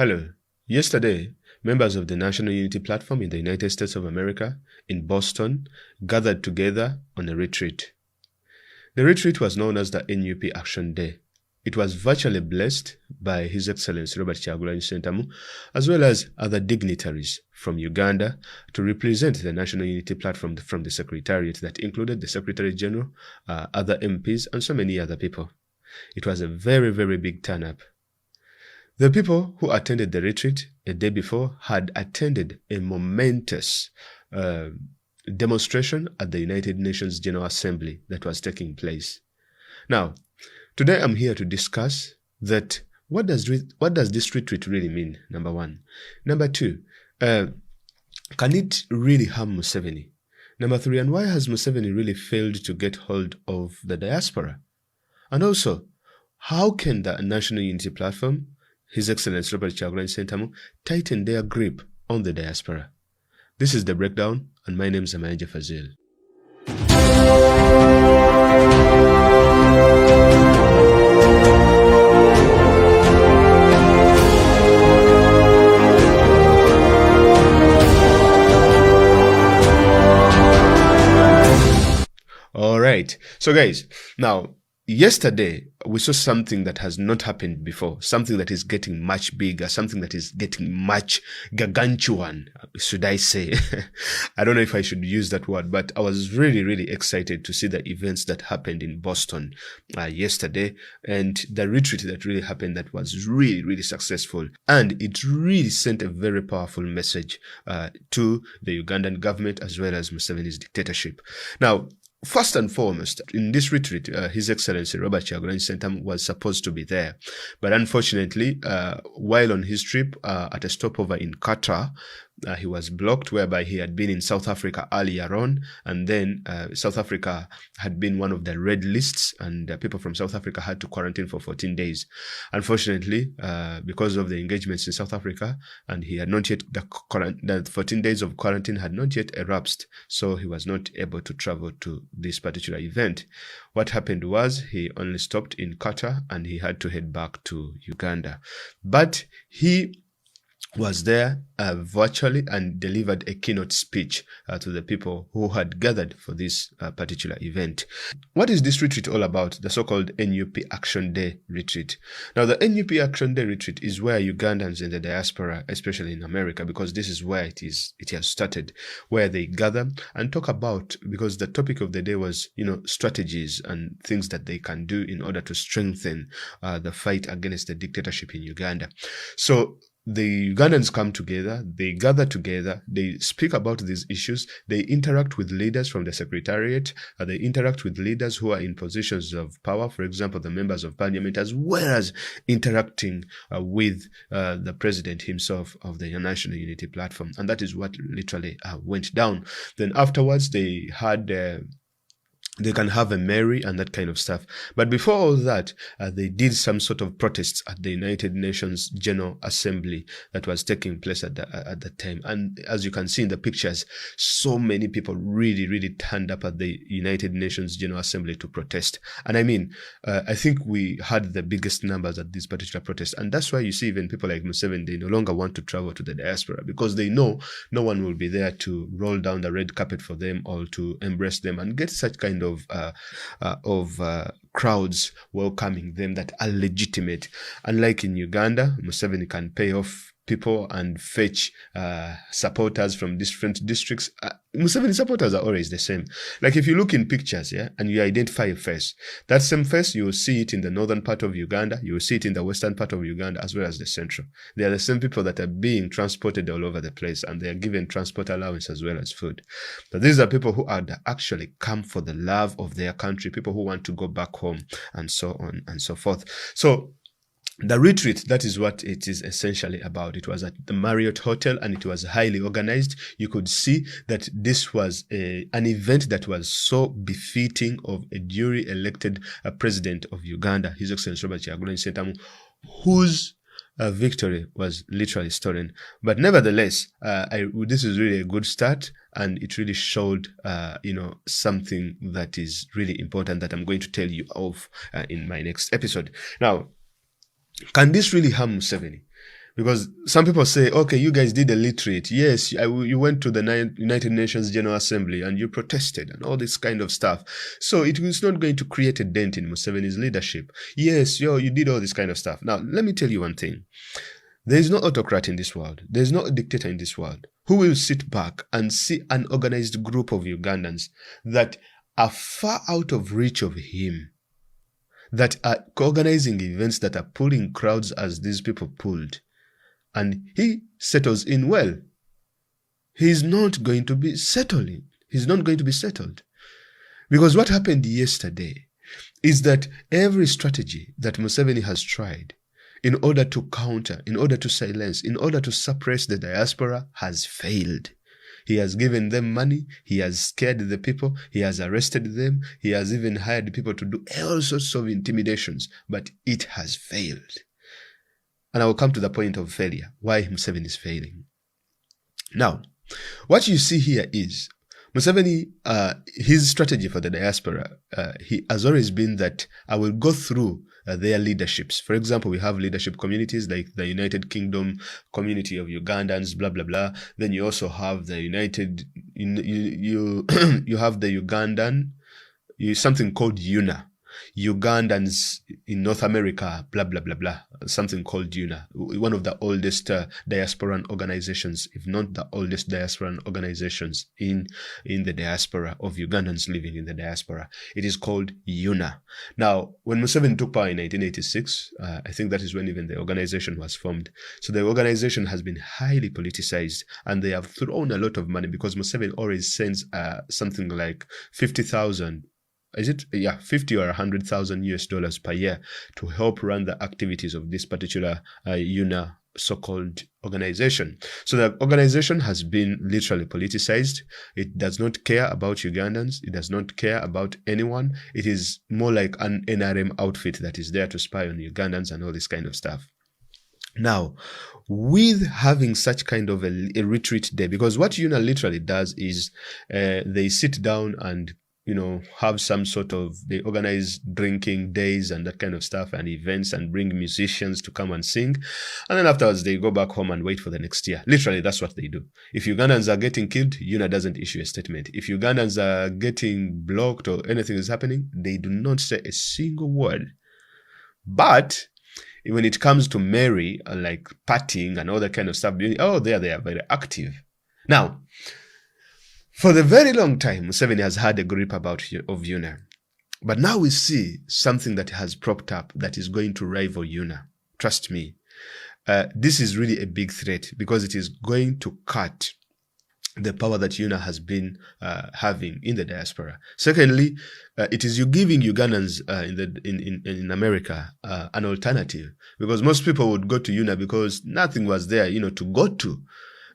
Hello. Yesterday, members of the National Unity Platform in the United States of America in Boston gathered together on a retreat. The retreat was known as the NUP Action Day. It was virtually blessed by His Excellency Robert Kyagulanyi Ssentamu, as well as other dignitaries from Uganda to represent the National Unity Platform from the Secretariat that included the Secretary General, other MPs, and so many other people. It was a very, very big turn-up. The people who attended the retreat a day before had attended a momentous demonstration at the United Nations General Assembly that was taking place. Now, today I'm here to discuss that what does this retreat really mean, number one. Number two, can it really harm Museveni? Number three, and why has Museveni really failed to get hold of the diaspora? And also, how can the National Unity Platform, His Excellency Robert Kyagulanyi Ssentamu, tighten their grip on the diaspora? This is The Breakdown, and my name is Fazir. All right. So guys, now, yesterday, we saw something that has not happened before, something that is getting much bigger, something that is getting much gargantuan, should I say. I don't know if I should use that word, but I was really, really excited to see the events that happened in Boston yesterday, and the retreat that really happened that was really, really successful. And it really sent a very powerful message to the Ugandan government as well as Museveni's dictatorship. Now, first and foremost, in this retreat, His Excellency Robert Kyagulanyi Ssentamu was supposed to be there. But unfortunately, while on his trip at a stopover in Qatar, he was blocked, whereby he had been in South Africa earlier on, and then South Africa had been one of the red lists, and people from South Africa had to quarantine for 14 days. Unfortunately, because of the engagements in South Africa, and he had not yet, the 14 days of quarantine had not yet elapsed, so he was not able to travel to this particular event. What happened was he only stopped in Qatar, and he had to head back to Uganda. But he was there virtually and delivered a keynote speech to the people who had gathered for this particular event. What is this retreat all about? The so-called NUP Action Day retreat. Now, the NUP Action Day retreat is where Ugandans in the diaspora, especially in America, because this is where it has started, where they gather and talk about, because the topic of the day was, strategies and things that they can do in order to strengthen the fight against the dictatorship in Uganda. So the Ugandans come together, they gather together, they speak about these issues, they interact with leaders from the Secretariat, they interact with leaders who are in positions of power, for example, the members of parliament, as well as interacting with the president himself of the National Unity Platform. And that is what literally went down. Then afterwards, they had they can have a Mary and that kind of stuff. But before all that, they did some sort of protests at the United Nations General Assembly that was taking place at the time. And as you can see in the pictures, so many people really, really turned up at the United Nations General Assembly to protest. And I mean, I think we had the biggest numbers at this particular protest. And that's why you see even people like Museveni, they no longer want to travel to the diaspora because they know no one will be there to roll down the red carpet for them or to embrace them and get such kind of crowds welcoming them that are legitimate. Unlike in Uganda, Museveni can pay off people and fetch supporters from different districts. Museveni supporters are always the same. Like if you look in pictures, and you identify a face, that same face, you will see it in the northern part of Uganda, you will see it in the western part of Uganda, as well as the central. They are the same people that are being transported all over the place, and they are given transport allowance as well as food. But these are people who are actually come for the love of their country, people who want to go back home, and so on and so forth. So the retreat, that is what it is essentially about. It was at the Marriott Hotel and it was highly organized. You could see that this was an event that was so befitting of a duly elected president of Uganda, His Excellency Robert Kyagulanyi Ssentamu, whose victory was literally stolen. But nevertheless, this is really a good start, and it really showed, something that is really important that I'm going to tell you of in my next episode. Now, can this really harm Museveni? Because some people say, okay, you guys did a literate. Yes, you went to the United Nations General Assembly and you protested and all this kind of stuff. So it was not going to create a dent in Museveni's leadership. Yes, you did all this kind of stuff. Now, let me tell you one thing. There is no autocrat in this world. There is no dictator in this world who will sit back and see an organized group of Ugandans that are far out of reach of him, that are organizing events that are pulling crowds as these people pulled, and he settles in well. He's not going to be settling. He's not going to be settled. Because what happened yesterday is that every strategy that Museveni has tried in order to counter, in order to silence, in order to suppress the diaspora has failed. He has given them money. He has scared the people. He has arrested them. He has even hired people to do all sorts of intimidations, but it has failed. And I will come to the point of failure, why Museveni is failing. Now, what you see here is Museveni, his strategy for the diaspora, he has always been that I will go through their leaderships. For example, we have leadership communities like the United Kingdom community of Ugandans, blah, blah, blah. Then you also have the you have the Ugandan, something called UNA. Ugandans in North America, blah, blah, blah, blah, something called UNA, one of the oldest diasporan organizations, if not the oldest diasporan organizations in the diaspora of Ugandans living in the diaspora. It is called UNA. Now, when Museveni took power in 1986, I think that is when even the organization was formed. So the organization has been highly politicized, and they have thrown a lot of money because Museveni always sends something like 50,000 50 or 100,000 US dollars per year to help run the activities of this particular UNA so-called organization. So the organization has been literally politicized. It does not care about Ugandans. It does not care about anyone. It is more like an NRM outfit that is there to spy on Ugandans and all this kind of stuff. Now, with having such kind of a retreat day, because what UNA literally does is they sit down and have some sort of, they organize drinking days and that kind of stuff and events and bring musicians to come and sing. And then afterwards, they go back home and wait for the next year. Literally, that's what they do. If Ugandans are getting killed, UNA doesn't issue a statement. If Ugandans are getting blocked or anything is happening, they do not say a single word. But when it comes to Mary, like partying and all that kind of stuff, they are very active. Now, for the very long time, Museveni has had a grip of UNA. But now we see something that has propped up that is going to rival UNA. Trust me. This is really a big threat because it is going to cut the power that UNA has been having in the diaspora. Secondly, it is giving Ugandans in America an alternative, because most people would go to UNA because nothing was there, to go to,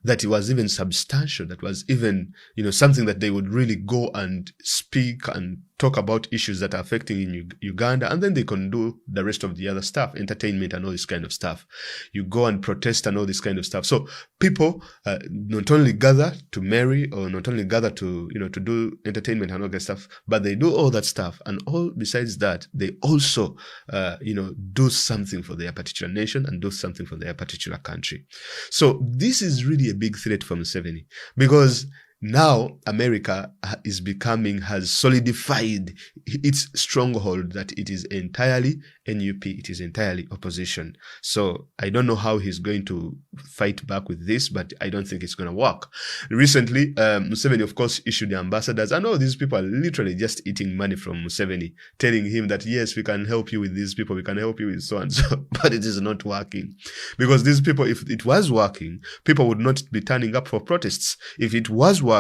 that it was even substantial, that was even, something that they would really go and speak and talk about issues that are affecting in Uganda, and then they can do the rest of the other stuff, entertainment and all this kind of stuff. You go and protest and all this kind of stuff. So people not only gather to marry or not only gather to, to do entertainment and all that stuff, but they do all that stuff. And all besides that, they also, do something for their particular nation and do something for their particular country. So this is really a big threat for Museveni, because now America has solidified its stronghold that it is entirely NUP, it is entirely opposition. So I don't know how he's going to fight back with this, but I don't think it's going to work. Recently, Museveni, of course, issued the ambassadors. I know these people are literally just eating money from Museveni, telling him that, yes, we can help you with these people, we can help you with so and so, but it is not working. Because these people, if it was working, people would not be turning up for protests. If it was working,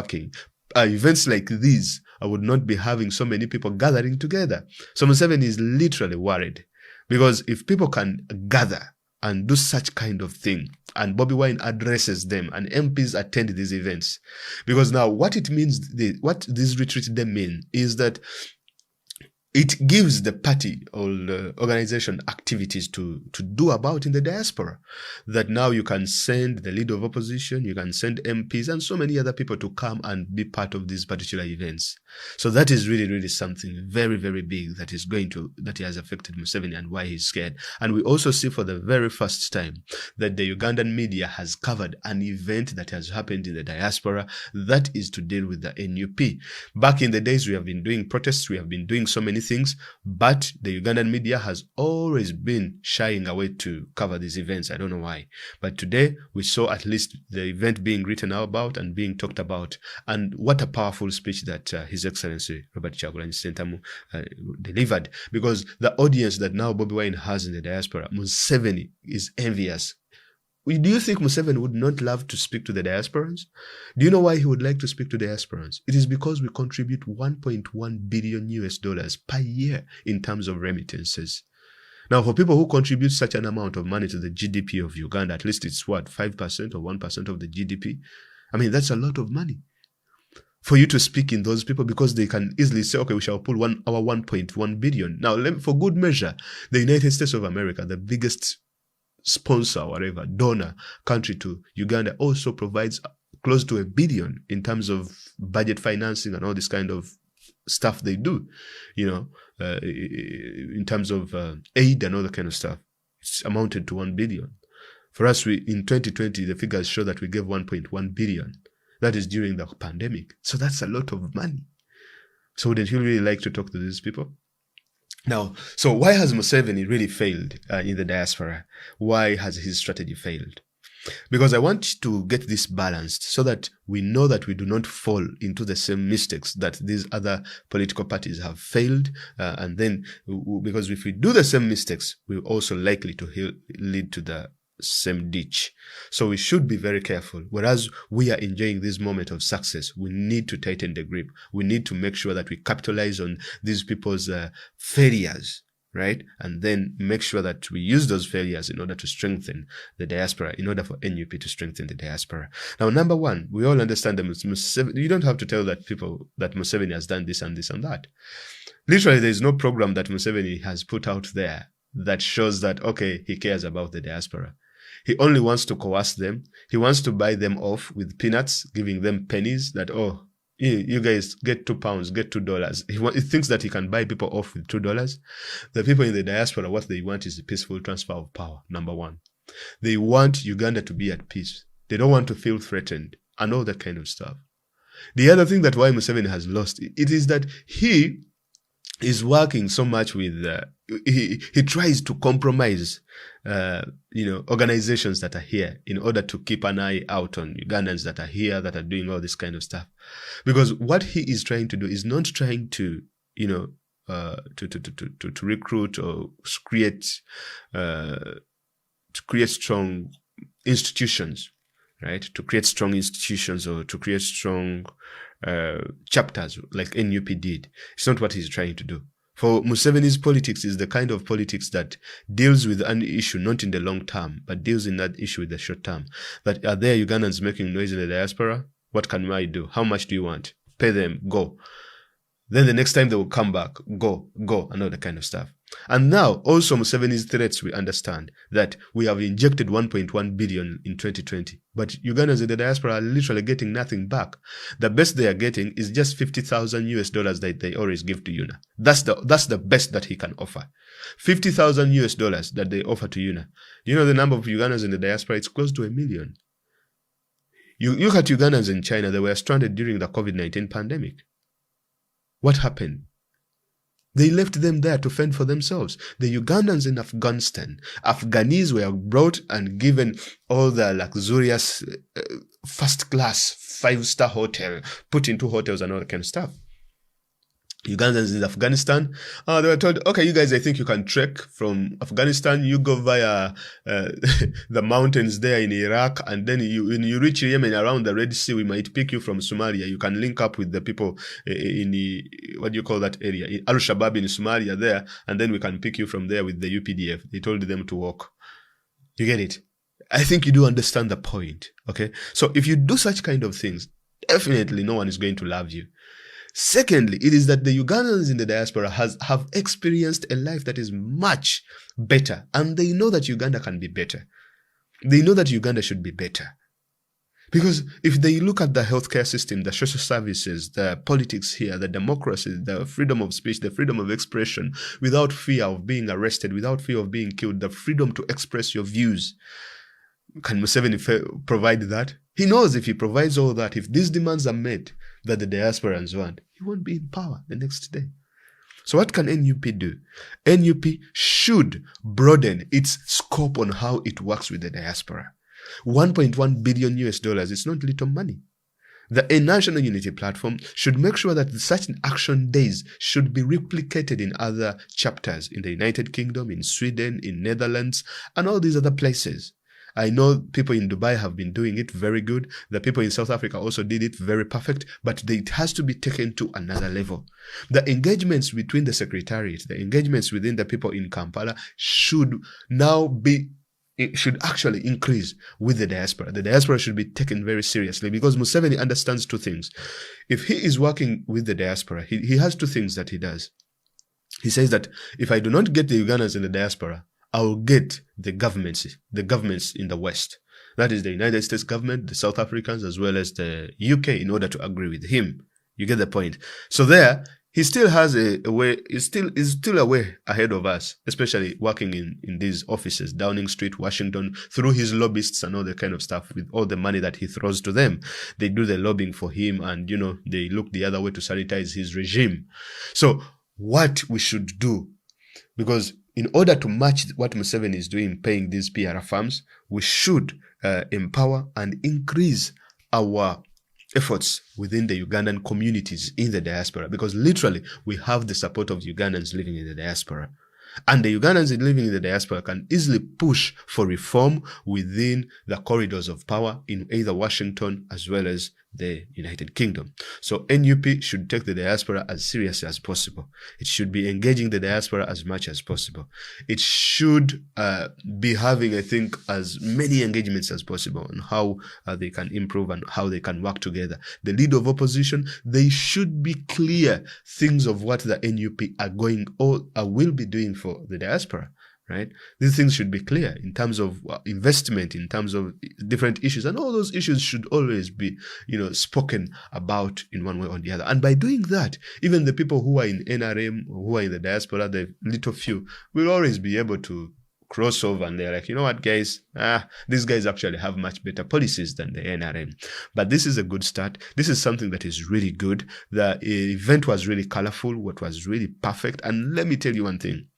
events like these, I would not be having so many people gathering together. So Museveni is literally worried, because if people can gather and do such kind of thing, and Bobby Wine addresses them and MPs attend these events, because now what it means, what this retreat they mean is that it gives the party or the organization activities to do about in the diaspora. That now you can send the leader of opposition, you can send MPs and so many other people to come and be part of these particular events. So that is really, really something very, very big that has affected Museveni and why he's scared. And we also see for the very first time that the Ugandan media has covered an event that has happened in the diaspora that is to deal with the NUP. Back in the days, we have been doing protests, we have been doing so many things, but the Ugandan media has always been shying away to cover these events. I don't know why. But today, we saw at least the event being written about and being talked about. And what a powerful speech that His Excellency Robert Kyagulanyi Ssentamu delivered. Because the audience that now Bobi Wine has in the diaspora, Museveni is envious. Do you think Museveni would not love to speak to the diasporans? Do you know why he would like to speak to diasporans? It is because we contribute 1.1 billion US dollars per year in terms of remittances. Now, for people who contribute such an amount of money to the GDP of Uganda, at least it's what, 5% or 1% of the GDP? I mean, that's a lot of money for you to speak in those people, because they can easily say, okay, we shall pull our 1.1 billion. Now, for good measure, the United States of America, the biggest sponsor, whatever, donor country to Uganda, also provides close to $1 billion in terms of budget financing and all this kind of stuff they do, in terms of aid and all that kind of stuff. It's amounted to $1 billion. For us, in 2020, the figures show that we gave 1.1 billion. That is during the pandemic. So that's a lot of money. So wouldn't you really like to talk to these people? Now, so why has Museveni really failed in the diaspora? Why has his strategy failed? Because I want to get this balanced so that we know that we do not fall into the same mistakes that these other political parties have failed. And then, because if we do the same mistakes, we're also likely to lead to the same ditch. So we should be very careful. Whereas we are enjoying this moment of success, we need to tighten the grip. We need to make sure that we capitalize on these people's failures, right? And then make sure that we use those failures in order to strengthen the diaspora, in order for NUP to strengthen the diaspora. Now, number one, we all understand that Museveni, you don't have to tell that people that Museveni has done this and this and that. Literally, there is no program that Museveni has put out there that shows that, okay, he cares about the diaspora. He only wants to coerce them. He wants to buy them off with peanuts, giving them pennies that, oh, you guys get £2, get $2. He thinks that he can buy people off with $2. The people in the diaspora, what they want is a peaceful transfer of power, number one. They want Uganda to be at peace. They don't want to feel threatened and all that kind of stuff. The other thing that why Museveni has lost, it is that he is working so much with, he tries to compromise, organizations that are here in order to keep an eye out on Ugandans that are here, that are doing all this kind of stuff. Because what he is trying to do is not trying to, to recruit or create strong institutions, right? To create strong institutions or to create strong chapters like NUP did. It's not what he's trying to do. For Museveni's politics is the kind of politics that deals with an issue not in the long term, but deals in that issue with the short term. That are there Ugandans making noise in the diaspora? What can I do? How much do you want? Pay them, go. Then the next time they will come back, go, and all that kind of stuff. And now, also Museveni's threats, we understand that we have injected 1.1 billion in 2020. But Ugandans in the diaspora are literally getting nothing back. The best they are getting is just $50,000 that they always give to UNA. That's the best that he can offer. $50,000 that they offer to UNA. You know the number of Ugandans in the diaspora? It's close to 1 million. You look at Ugandans in China, they were stranded during the COVID-19 pandemic. What happened? They left them there to fend for themselves. The Ugandans in Afghanistan, Afghanis were brought and given all the luxurious, first-class, 5-star hotel, put into hotels and all that kind of stuff. Ugandans in Afghanistan, they were told, okay, you guys, I think you can trek from Afghanistan. You go via the mountains there in Iraq, and then when you reach Yemen around the Red Sea, we might pick you from Somalia. You can link up with the people in the, what do you call that area? In Al-Shabaab in Somalia there, and then we can pick you from there with the UPDF. They told them to walk. You get it? I think you do understand the point, okay? So if you do such kind of things, definitely no one is going to love you. Secondly, it is that the Ugandans in the diaspora have experienced a life that is much better, and they know that Uganda can be better. They know that Uganda should be better. Because if they look at the healthcare system, the social services, the politics here, the democracy, the freedom of speech, the freedom of expression, without fear of being arrested, without fear of being killed, the freedom to express your views, can Museveni provide that? He knows if he provides all that, if these demands are met that the diasporans want, he won't be in power the next day. So what can NUP do? NUP should broaden its scope on how it works with the diaspora. 1.1 billion US dollars is not little money. The National Unity Platform should make sure that such action days should be replicated in other chapters in the United Kingdom, in Sweden, in Netherlands, and all these other places. I know people in Dubai have been doing it very good. The people in South Africa also did it very perfect, but it has to be taken to another level. The engagements between the Secretariat, the engagements within the people in Kampala should now be, it should actually increase with the diaspora. The diaspora should be taken very seriously because Museveni understands two things. If he is working with the diaspora, he has two things that he does. He says that if I do not get the Ugandans in the diaspora, I will get the governments in the West. That is the United States government, the South Africans, as well as the UK in order to agree with him. You get the point. So there, he still has a way, is still a way ahead of us, especially working in these offices, Downing Street, Washington, through his lobbyists and all that kind of stuff, with all the money that he throws to them. They do the lobbying for him and, they look the other way to sanitize his regime. So what we should do, because in order to match what Museveni is doing, paying these PR firms, we should empower and increase our efforts within the Ugandan communities in the diaspora, because literally we have the support of Ugandans living in the diaspora. And the Ugandans living in the diaspora can easily push for reform within the corridors of power in either Washington as well as the United Kingdom. So NUP should take the diaspora as seriously as possible. It should be engaging the diaspora as much as possible. It should be having, I think, as many engagements as possible on how they can improve and how they can work together. The leader of opposition, they should be clear things of what the NUP are going or will be doing for the diaspora. Right? These things should be clear in terms of investment, in terms of different issues, and all those issues should always be, spoken about in one way or the other. And by doing that, even the people who are in NRM, who are in the diaspora, the little few, will always be able to cross over, and they're like, you know what, guys, these guys actually have much better policies than the NRM. But this is a good start. This is something that is really good. The event was really colorful, what was really perfect. And let me tell you one thing.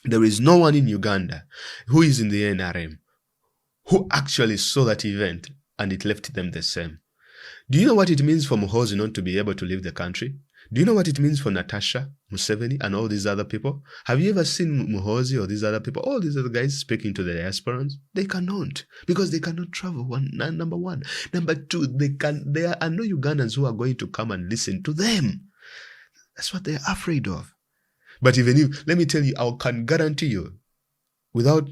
There is no one in Uganda who is in the NRM who actually saw that event and it left them the same. Do you know what it means for Muhoozi not to be able to leave the country? Do you know what it means for Natasha, Museveni, and all these other people? Have you ever seen Muhoozi or these other people, all these other guys speaking to the diasporans? They cannot, because they cannot travel, number one. Number two, there are no Ugandans who are going to come and listen to them. That's what they're afraid of. But even if, let me tell you, I can guarantee you, without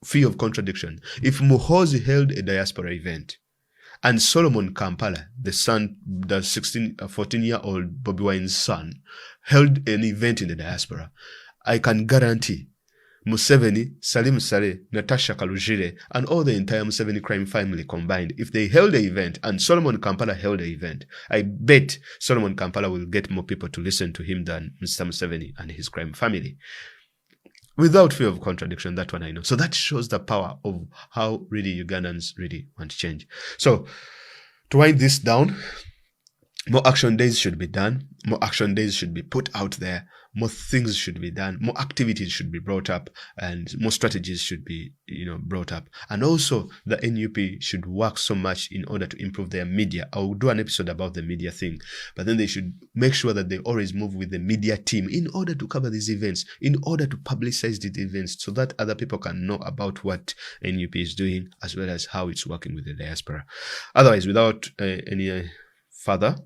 fear of contradiction, if Muhoozi held a diaspora event and Solomon Kampala, the 14-year-old Bobi Wine's son, held an event in the diaspora, I can guarantee Museveni, Salim Saleh, Natasha Kalujire, and all the entire Museveni crime family combined, if they held an event and Solomon Kampala held an event, I bet Solomon Kampala will get more people to listen to him than Mr. Museveni and his crime family. Without fear of contradiction, that one I know. So that shows the power of how really Ugandans really want to change. So to wind this down, more action days should be done. More action days should be put out there. More things should be done. More activities should be brought up, and more strategies should be, brought up. And also, the NUP should work so much in order to improve their media. I will do an episode about the media thing, but then they should make sure that they always move with the media team in order to cover these events, in order to publicize these events, so that other people can know about what NUP is doing, as well as how it's working with the diaspora. Otherwise, without any further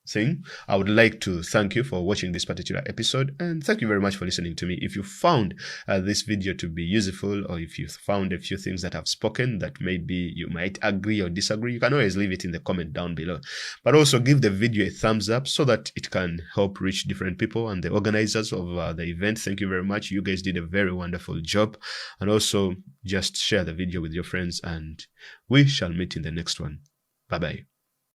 thing. I would like to thank you for watching this particular episode, and thank you very much for listening to me. If you found this video to be useful, or if you found a few things that I've spoken that maybe you might agree or disagree, you can always leave it in the comment down below. But also give the video a thumbs up so that it can help reach different people and the organizers of the event. Thank you very much. You guys did a very wonderful job. And also just share the video with your friends, and we shall meet in the next one. Bye bye.